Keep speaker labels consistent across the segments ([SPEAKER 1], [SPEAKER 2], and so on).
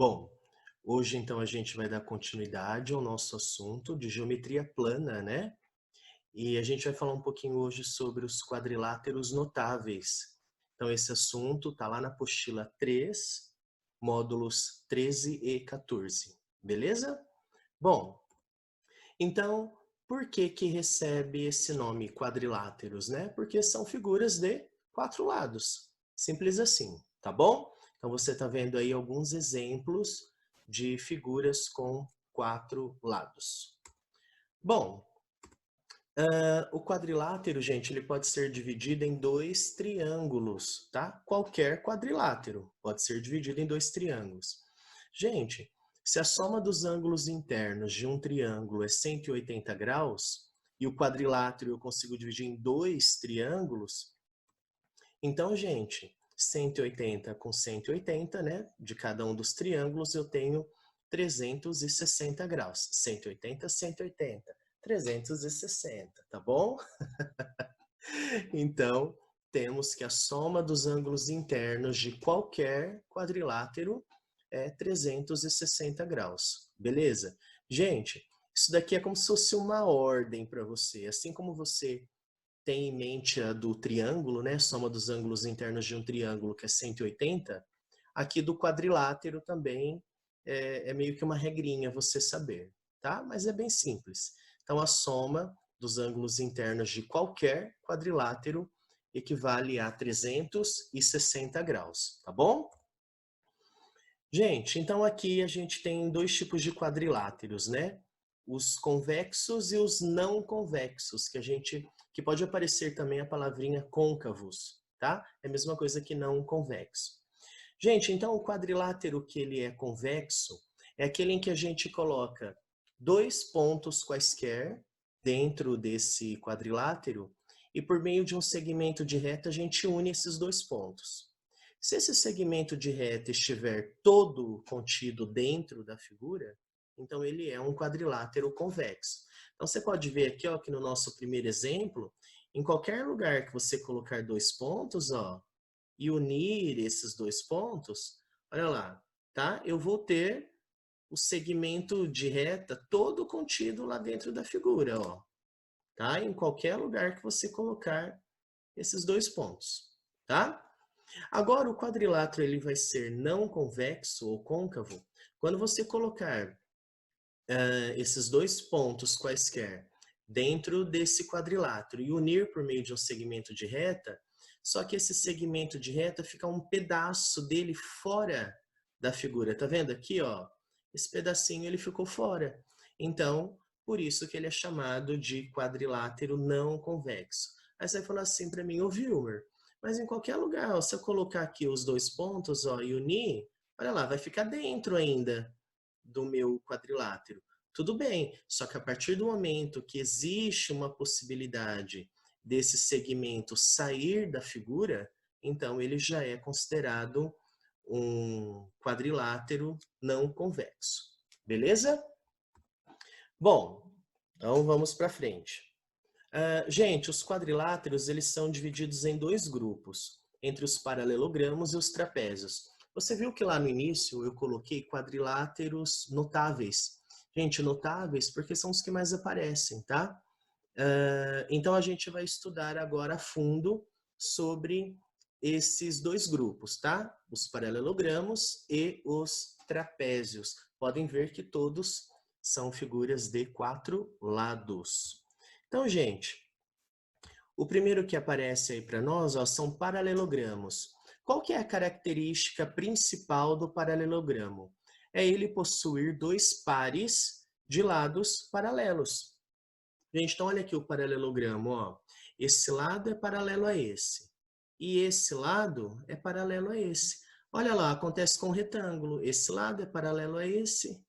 [SPEAKER 1] Bom, hoje então a gente vai dar continuidade ao nosso assunto de geometria plana, né? E a gente vai falar um pouquinho hoje sobre os quadriláteros notáveis. Então esse assunto está lá na apostila 3, módulos 13 e 14, beleza? Bom, então por que que recebe esse nome quadriláteros, né? Porque são figuras de quatro lados, simples assim, tá bom? Então você está vendo aí alguns exemplos de figuras com quatro lados. Bom, o quadrilátero, gente, ele pode ser dividido em dois triângulos, tá? Qualquer quadrilátero pode ser dividido em dois triângulos. Gente, se a soma dos ângulos internos de um triângulo é 180 graus, e o quadrilátero eu consigo dividir em dois triângulos, então, gente, 180 com 180, né? De cada um dos triângulos eu tenho 360 graus. 180, 180. 360, tá bom? Então, temos que a soma dos ângulos internos de qualquer quadrilátero é 360 graus, beleza? Gente, isso daqui é como se fosse uma ordem para você. Assim como você tem em mente a do triângulo, né? Soma dos ângulos internos de um triângulo, que é 180, aqui do quadrilátero também é meio que uma regrinha você saber, tá? Mas é bem simples. Então, a soma dos ângulos internos de qualquer quadrilátero equivale a 360 graus, tá bom? Gente, então aqui a gente tem dois tipos de quadriláteros, né? Os convexos e os não convexos, que pode aparecer também a palavrinha côncavos, tá? É a mesma coisa que não convexo. Gente, então o quadrilátero que ele é convexo é aquele em que a gente coloca dois pontos quaisquer dentro desse quadrilátero e por meio de um segmento de reta a gente une esses dois pontos. Se esse segmento de reta estiver todo contido dentro da figura, então ele é um quadrilátero convexo. Então você pode ver aqui, ó, que no nosso primeiro exemplo, em qualquer lugar que você colocar dois pontos, ó, e unir esses dois pontos, olha lá, tá? Eu vou ter o segmento de reta todo contido lá dentro da figura, ó, tá? Em qualquer lugar que você colocar esses dois pontos, tá? Agora, o quadrilátero ele vai ser não convexo ou côncavo quando você colocar esses dois pontos quaisquer dentro desse quadrilátero e unir por meio de um segmento de reta, só que esse segmento de reta fica um pedaço dele fora da figura. Tá vendo aqui, ó? Esse pedacinho ele ficou fora. Então, por isso que ele é chamado de quadrilátero não convexo. Aí você vai falar assim para mim, ô Wilmer, mas em qualquer lugar, ó, se eu colocar aqui os dois pontos, ó, e unir, olha lá, vai ficar dentro ainda do meu quadrilátero. Tudo bem, só que a partir do momento que existe uma possibilidade desse segmento sair da figura, então ele já é considerado um quadrilátero não convexo. Beleza? Bom, então vamos para frente. Gente, os quadriláteros eles são divididos em dois grupos, entre os paralelogramos e os trapézios. Você viu que lá no início eu coloquei quadriláteros notáveis. Gente, notáveis porque são os que mais aparecem, tá? Então a gente vai estudar agora a fundo sobre esses dois grupos, tá? Os paralelogramos e os trapézios. Podem ver que todos são figuras de quatro lados. Então, gente, o primeiro que aparece aí para nós, ó, são paralelogramos. Qual que é a característica principal do paralelogramo? É ele possuir dois pares de lados paralelos. Gente, então olha aqui o paralelogramo, ó. Esse lado é paralelo a esse. E esse lado é paralelo a esse. Olha lá, acontece com o retângulo. Esse lado é paralelo a esse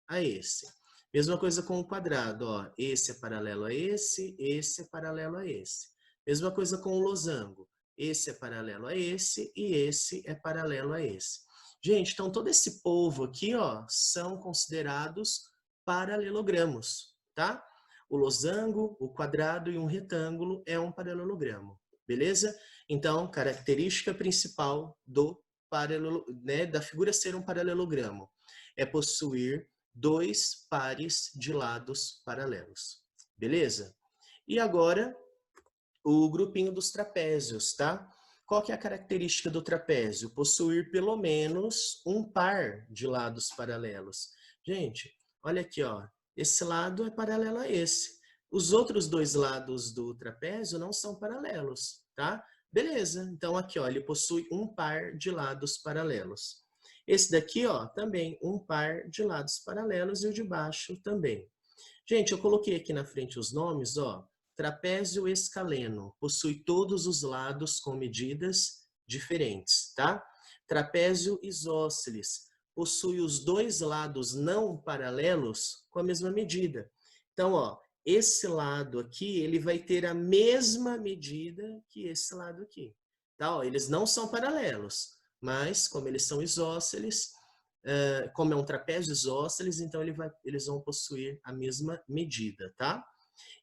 [SPEAKER 1] a esse. Mesma coisa com o quadrado, ó. Esse é paralelo a esse é paralelo a esse. Mesma coisa com o losango. Esse é paralelo a esse e esse é paralelo a esse. Gente, então todo esse povo aqui, ó, são considerados paralelogramos, tá? O losango, o quadrado e um retângulo é um paralelogramo, beleza? Então, característica principal do né, da figura ser um paralelogramo? É possuir dois pares de lados paralelos. Beleza? E agora, o grupinho dos trapézios, tá? Qual que é a característica do trapézio? Possuir pelo menos um par de lados paralelos. Gente, olha aqui, ó. Esse lado é paralelo a esse. Os outros dois lados do trapézio não são paralelos, tá? Beleza. Então aqui, ó, ele possui um par de lados paralelos. Esse daqui, ó, também um par de lados paralelos e o de baixo também. Gente, eu coloquei aqui na frente os nomes, ó. Trapézio escaleno possui todos os lados com medidas diferentes, tá? Trapézio isósceles possui os dois lados não paralelos com a mesma medida. Então, ó, esse lado aqui, ele vai ter a mesma medida que esse lado aqui. Tá? Ó, eles não são paralelos, mas como eles são isósceles, como é um trapézio isósceles, então eles vão possuir a mesma medida, tá?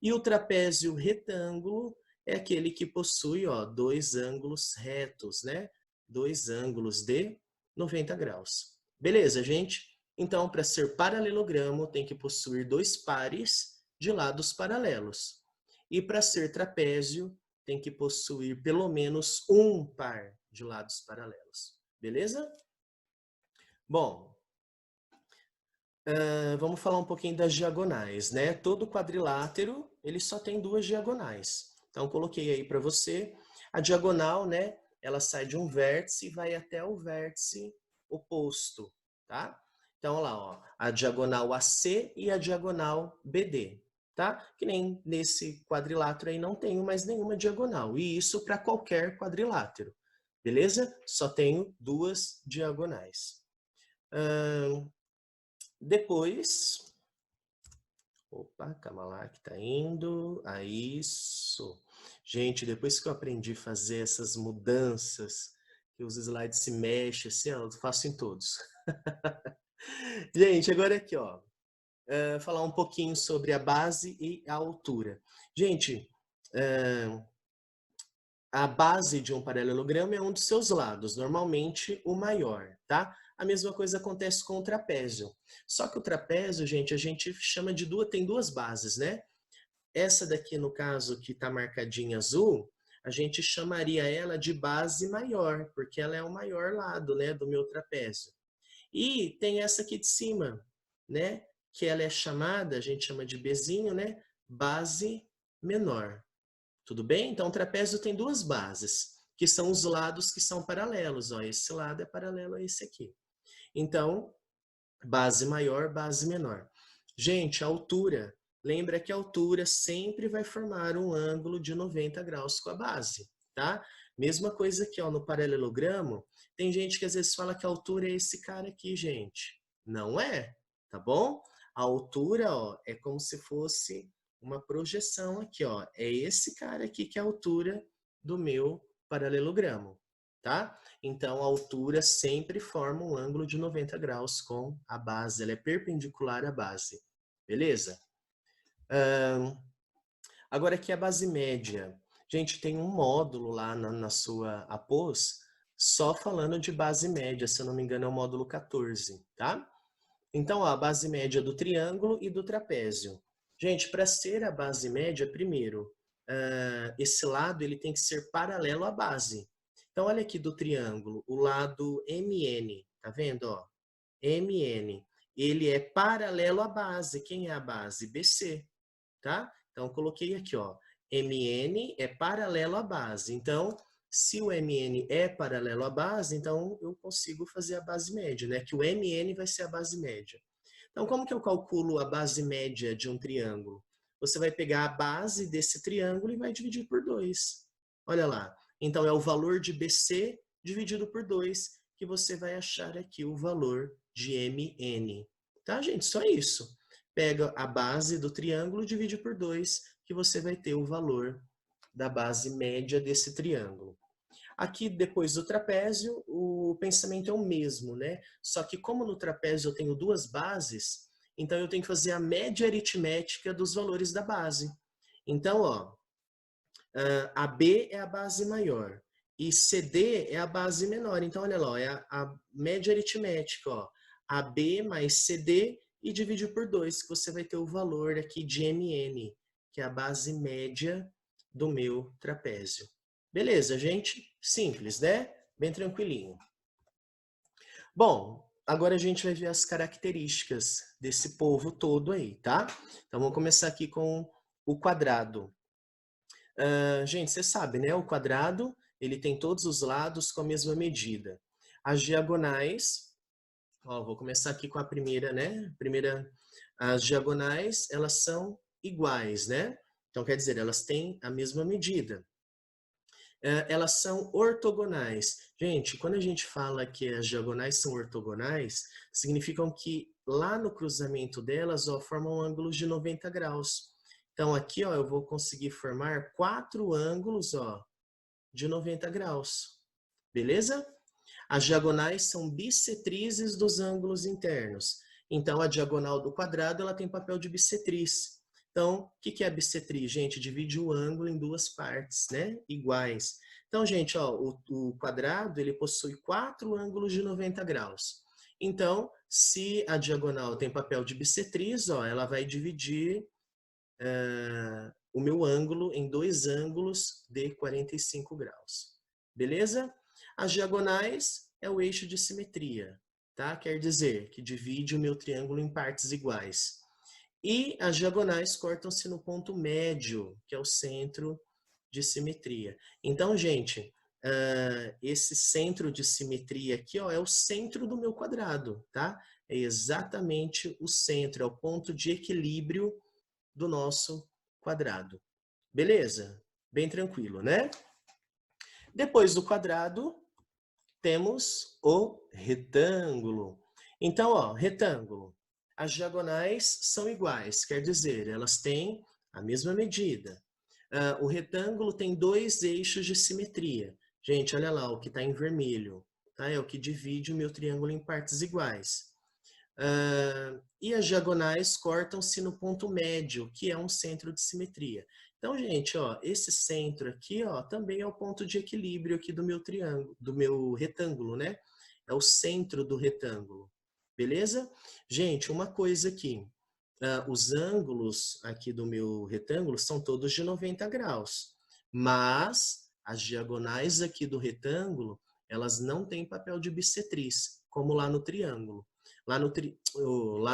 [SPEAKER 1] E o trapézio retângulo é aquele que possui, ó, dois ângulos retos, né? Dois ângulos de 90 graus. Beleza, gente? Então, para ser paralelogramo, tem que possuir dois pares de lados paralelos. E para ser trapézio, tem que possuir pelo menos um par de lados paralelos. Beleza? Bom, vamos falar um pouquinho das diagonais, né? Todo quadrilátero, ele só tem duas diagonais. Então, coloquei aí para você. A diagonal, né? Ela sai de um vértice e vai até o vértice oposto, tá? Então, olha lá, ó, a diagonal AC e a diagonal BD, tá? Que nem nesse quadrilátero aí não tenho mais nenhuma diagonal. E isso para qualquer quadrilátero, beleza? Só tenho duas diagonais. Depois, opa, calma lá que tá indo, isso. Gente, depois que eu aprendi a fazer essas mudanças, que os slides se mexem assim, eu faço em todos. Gente, agora aqui, ó, falar um pouquinho sobre a base e a altura. Gente, a base de um paralelogramo é um dos seus lados, normalmente o maior, tá? A mesma coisa acontece com o trapézio. Só que o trapézio, gente, a gente chama de tem duas bases, né? Essa daqui, no caso, que está marcadinha azul, a gente chamaria ela de base maior, porque ela é o maior lado, né, do meu trapézio. E tem essa aqui de cima, né, que ela é chamada, a gente chama de Bzinho, né, base menor. Tudo bem? Então, o trapézio tem duas bases, que são os lados que são paralelos. Ó, esse lado é paralelo a esse aqui. Então, base maior, base menor. Gente, a altura. Lembra que a altura sempre vai formar um ângulo de 90 graus com a base, tá? Mesma coisa aqui, ó, no paralelogramo. Tem gente que às vezes fala que a altura é esse cara aqui, gente. Não é, tá bom? A altura, ó, é como se fosse uma projeção aqui, ó. É esse cara aqui que é a altura do meu paralelogramo, tá? Então, a altura sempre forma um ângulo de 90 graus com a base, ela é perpendicular à base, beleza? Agora aqui a base média. Gente, tem um módulo lá na sua após só falando de base média, se eu não me engano é o módulo 14, tá? Então, ó, a base média do triângulo e do trapézio. Gente, para ser a base média, primeiro, esse lado ele tem que ser paralelo à base. Então, olha aqui do triângulo, o lado MN, tá vendo? Ó? MN, ele é paralelo à base. Quem é a base? BC, tá? Então, coloquei aqui, ó, MN é paralelo à base. Então, se o MN é paralelo à base, então eu consigo fazer a base média, né? Que o MN vai ser a base média. Então, como que eu calculo a base média de um triângulo? Você vai pegar a base desse triângulo e vai dividir por 2. Olha lá. Então, é o valor de BC dividido por 2 que você vai achar aqui o valor de MN. Tá, gente? Só isso. Pega a base do triângulo e divide por 2, que você vai ter o valor da base média desse triângulo. Aqui, depois do trapézio, o pensamento é o mesmo, né? Só que como no trapézio eu tenho duas bases, então eu tenho que fazer a média aritmética dos valores da base. Então, ó, a B é a base maior. E CD é a base menor. Então, olha lá, ó, é a média aritmética, ó. AB mais CD e divide por 2, que você vai ter o valor aqui de MN, que é a base média do meu trapézio. Beleza, gente? Simples, né? Bem tranquilinho. Bom, agora a gente vai ver as características desse povo todo aí, tá? Então, vamos começar aqui com o quadrado. Gente, você sabe, né? O quadrado, ele tem todos os lados com a mesma medida. As diagonais, ó, vou começar aqui com a primeira, né? As diagonais, elas são iguais, né? Então, quer dizer, elas têm a mesma medida. Elas são ortogonais. Gente, quando a gente fala que as diagonais são ortogonais, significam que lá no cruzamento delas, ó, formam ângulos de 90 graus. Então, aqui, ó, eu vou conseguir formar 4 ângulos, ó, de 90 graus. Beleza? As diagonais são bissetrizes dos ângulos internos. Então, a diagonal do quadrado, ela tem papel de bissetriz. Então, o que é a bissetriz? Gente, divide o ângulo em duas partes, né? Iguais. Então, gente, ó, o quadrado, ele possui 4 ângulos de 90 graus. Então, se a diagonal tem papel de bissetriz, ó, ela vai dividir o meu ângulo em 2 ângulos de 45 graus. Beleza? As diagonais é o eixo de simetria, tá? Quer dizer que divide o meu triângulo em partes iguais. E as diagonais cortam-se no ponto médio, que é o centro de simetria. Então, gente, esse centro de simetria aqui, ó, é o centro do meu quadrado, tá? É exatamente o centro, é o ponto de equilíbrio do nosso quadrado. Beleza? Bem tranquilo, né? Depois do quadrado, temos o retângulo. Então, ó, retângulo. As diagonais são iguais, quer dizer, elas têm a mesma medida. O retângulo tem 2 eixos de simetria. Gente, olha lá, o que está em vermelho, tá? É o que divide o meu triângulo em partes iguais. E as diagonais cortam-se no ponto médio, que é um centro de simetria. Então, gente, ó, esse centro aqui, ó, também é o ponto de equilíbrio aqui do meu triângulo, do meu retângulo, né? É o centro do retângulo. Beleza? Gente, uma coisa aqui. Os ângulos aqui do meu retângulo são todos de 90 graus. Mas as diagonais aqui do retângulo, elas não têm papel de bissetriz, como lá no triângulo. Lá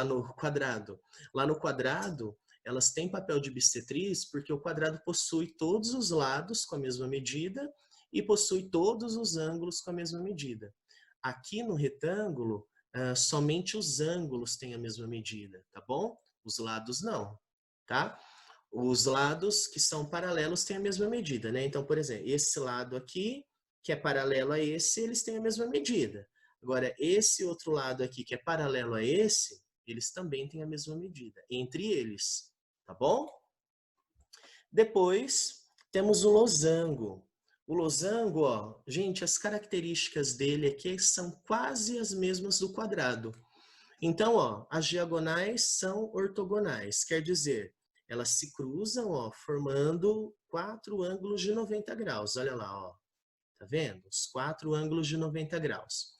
[SPEAKER 1] no quadrado. Lá no quadrado, elas têm papel de bissetriz porque o quadrado possui todos os lados com a mesma medida e possui todos os ângulos com a mesma medida. Aqui no retângulo, somente os ângulos têm a mesma medida, tá bom? Os lados não, tá? Os lados que são paralelos têm a mesma medida, né? Então, por exemplo, esse lado aqui, que é paralelo a esse, eles têm a mesma medida. Agora, esse outro lado aqui, que é paralelo a esse, eles também têm a mesma medida, entre eles, tá bom? Depois, temos o losango. O losango, ó, gente, as características dele aqui são quase as mesmas do quadrado. Então, ó, as diagonais são ortogonais, quer dizer, elas se cruzam, ó, formando 4 ângulos de 90 graus. Olha lá, ó. Tá vendo? Os 4 ângulos de 90 graus.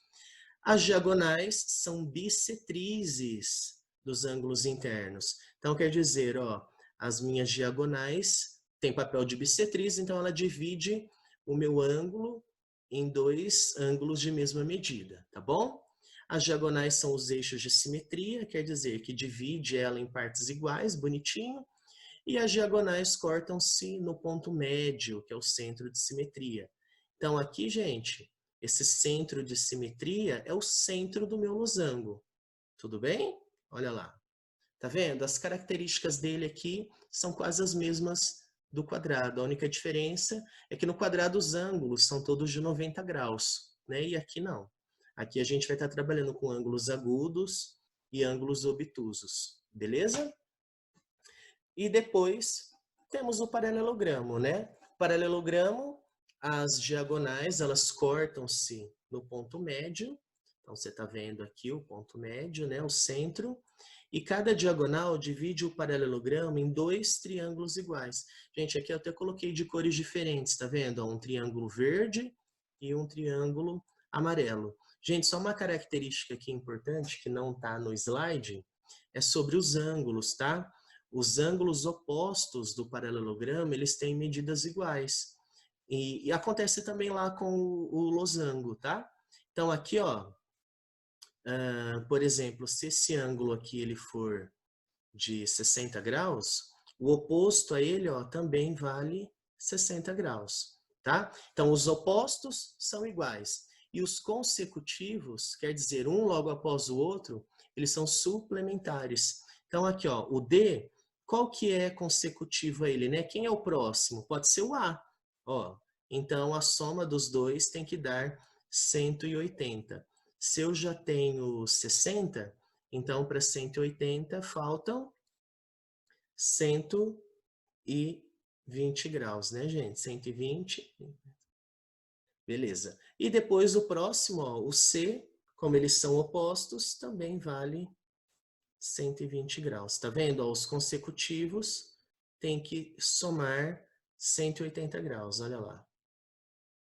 [SPEAKER 1] As diagonais são bissetrizes dos ângulos internos. Então, quer dizer, ó, as minhas diagonais têm papel de bissetriz, então ela divide o meu ângulo em 2 ângulos de mesma medida, tá bom? As diagonais são os eixos de simetria, quer dizer que divide ela em partes iguais, bonitinho. E as diagonais cortam-se no ponto médio, que é o centro de simetria. Então aqui, gente, esse centro de simetria é o centro do meu losango. Tudo bem? Olha lá. Tá vendo? As características dele aqui são quase as mesmas do quadrado. A única diferença é que no quadrado os ângulos são todos de 90 graus, né? E aqui não. Aqui a gente vai estar trabalhando com ângulos agudos e ângulos obtusos, beleza? E depois temos o paralelogramo, né? Paralelogramo, as diagonais, elas cortam-se no ponto médio. Então, você está vendo aqui o ponto médio, né? O centro. E cada diagonal divide o paralelogramo em 2 triângulos iguais. Gente, aqui eu até coloquei de cores diferentes, tá vendo? Um triângulo verde e um triângulo amarelo. Gente, só uma característica aqui importante que não está no slide é sobre os ângulos, tá? Os ângulos opostos do paralelogramo, eles têm medidas iguais. E acontece também lá com o losango, tá? Então aqui, ó, por exemplo, se esse ângulo aqui ele for de 60 graus, o oposto a ele, ó, também vale 60 graus, tá? Então, os opostos são iguais. E os consecutivos, quer dizer, um logo após o outro, eles são suplementares. Então, aqui, ó, o D, qual que é consecutivo a ele, né? Quem é o próximo? Pode ser o A, ó. Então, a soma dos dois tem que dar 180. Se eu já tenho 60, então, para 180, faltam 120 graus, né, gente? 120. Beleza. E depois o próximo, ó, o C, como eles são opostos, também vale 120 graus. Tá vendo? Ó, os consecutivos tem que somar 180 graus, olha lá.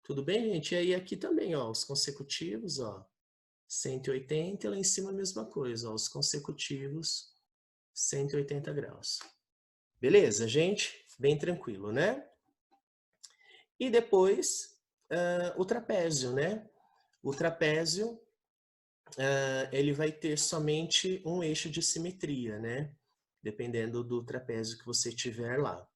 [SPEAKER 1] Tudo bem, gente? E aí aqui também, ó, os consecutivos, ó, 180, e lá em cima a mesma coisa, ó, os consecutivos, 180 graus. Beleza, gente? Bem tranquilo, né? E depois, o trapézio, né? O trapézio, ele vai ter somente um eixo de simetria, né? Dependendo do trapézio que você tiver lá.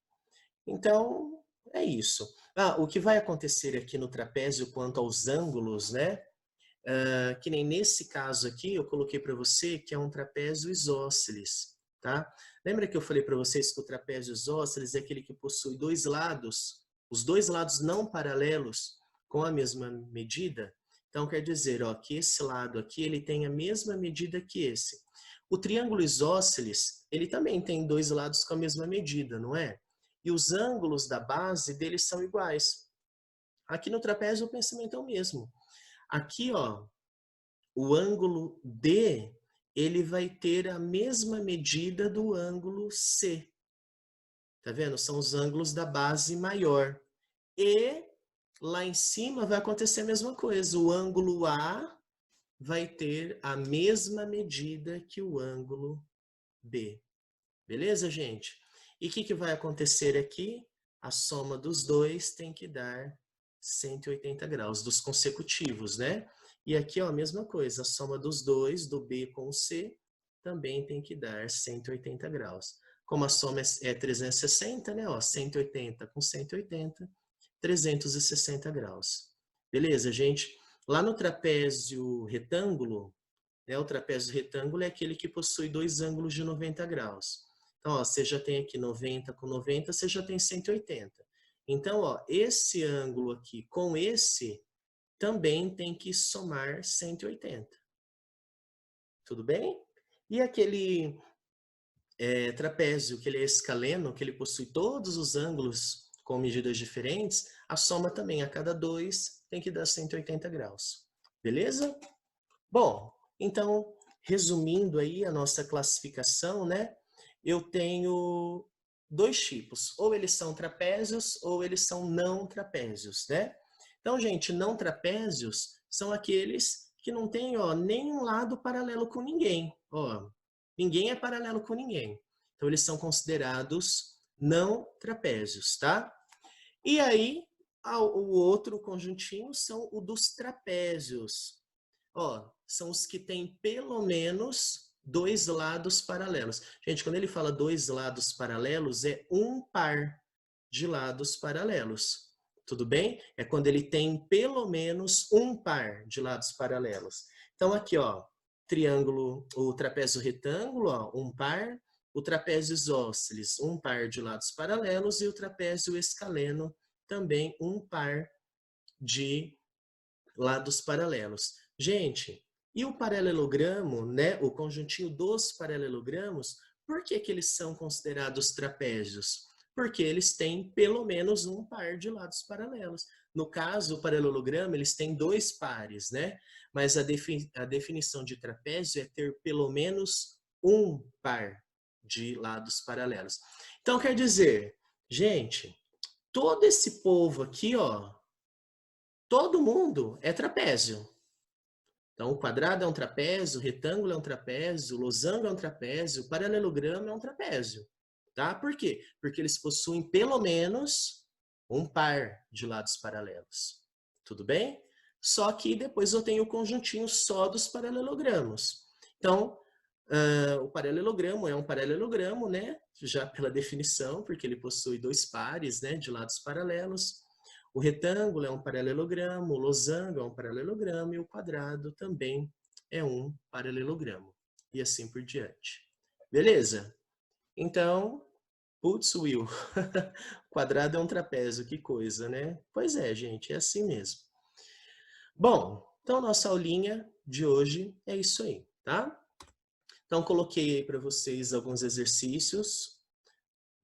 [SPEAKER 1] Então, é isso. O que vai acontecer aqui no trapézio quanto aos ângulos, né? Que nem nesse caso aqui, eu coloquei para você que é um trapézio isósceles, tá? Lembra que eu falei para vocês que o trapézio isósceles é aquele que possui dois lados, os dois lados não paralelos com a mesma medida? Então, quer dizer, ó, que esse lado aqui, ele tem a mesma medida que esse. O triângulo isósceles, ele também tem dois lados com a mesma medida, não é? E os ângulos da base deles são iguais. Aqui no trapézio o pensamento é o mesmo. Aqui, ó, o ângulo D, ele vai ter a mesma medida do ângulo C. Tá vendo? São os ângulos da base maior. E lá em cima vai acontecer a mesma coisa. O ângulo A vai ter a mesma medida que o ângulo B. Beleza, gente? E o que vai acontecer aqui? A soma dos dois tem que dar 180 graus, dos consecutivos, né? E aqui, ó, a mesma coisa, a soma dos dois, do B com o C, também tem que dar 180 graus. Como a soma é 360, né? Ó, 180 com 180, 360 graus. Beleza, gente? Lá no trapézio retângulo, né, o trapézio retângulo é aquele que possui dois ângulos de 90 graus. Então, ó, você já tem aqui 90 com 90, você já tem 180. Então, ó, esse ângulo aqui com esse também tem que somar 180. Tudo bem? E aquele trapézio, que ele é escaleno, que ele possui todos os ângulos com medidas diferentes, a soma também, a cada dois, tem que dar 180 graus. Beleza? Bom, então, resumindo aí a nossa classificação, né? Eu tenho dois tipos, ou eles são trapézios ou eles são não trapézios, né? Então, gente, não trapézios são aqueles que não têm, ó, nenhum lado paralelo com ninguém, ó. Ninguém é paralelo com ninguém. Então, eles são considerados não trapézios, tá? E aí, o outro conjuntinho são o dos trapézios. Ó, são os que têm pelo menos dois lados paralelos. Gente, quando ele fala dois lados paralelos, é um par de lados paralelos. Tudo bem? É quando ele tem pelo menos um par de lados paralelos. Então, aqui, ó, triângulo, o trapézio retângulo, ó, um par. O trapézio isósceles, um par de lados paralelos. E o trapézio escaleno, também um par de lados paralelos. Gente, e o paralelogramo, né, o conjuntinho dos paralelogramos, por que que eles são considerados trapézios? Porque eles têm pelo menos um par de lados paralelos. No caso, o paralelogramo, eles têm dois pares, né? Mas a definição de trapézio é ter pelo menos um par de lados paralelos. Então, quer dizer, gente, todo esse povo aqui, ó, todo mundo é trapézio. Então, o quadrado é um trapézio, o retângulo é um trapézio, o losango é um trapézio, o paralelogramo é um trapézio. Tá? Por quê? Porque eles possuem pelo menos um par de lados paralelos. Tudo bem? Só que depois eu tenho o conjuntinho só dos paralelogramos. Então, o paralelogramo é um paralelogramo, né? Já pela definição, porque ele possui dois pares, né, de lados paralelos. O retângulo é um paralelogramo, o losango é um paralelogramo e o quadrado também é um paralelogramo. E assim por diante. Beleza? Então, putz, Will, quadrado é um trapézio, que coisa, né? Pois é, gente, é assim mesmo. Bom, então nossa aulinha de hoje é isso aí, tá? Então, coloquei aí para vocês alguns exercícios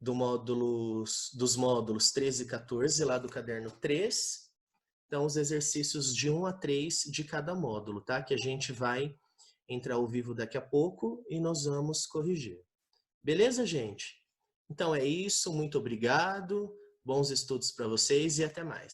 [SPEAKER 1] dos módulos 13 e 14, lá do caderno 3. Então, os exercícios de 1 a 3 de cada módulo, tá? Que a gente vai entrar ao vivo daqui a pouco e nós vamos corrigir. Beleza, gente? Então é isso, muito obrigado, bons estudos para vocês e até mais.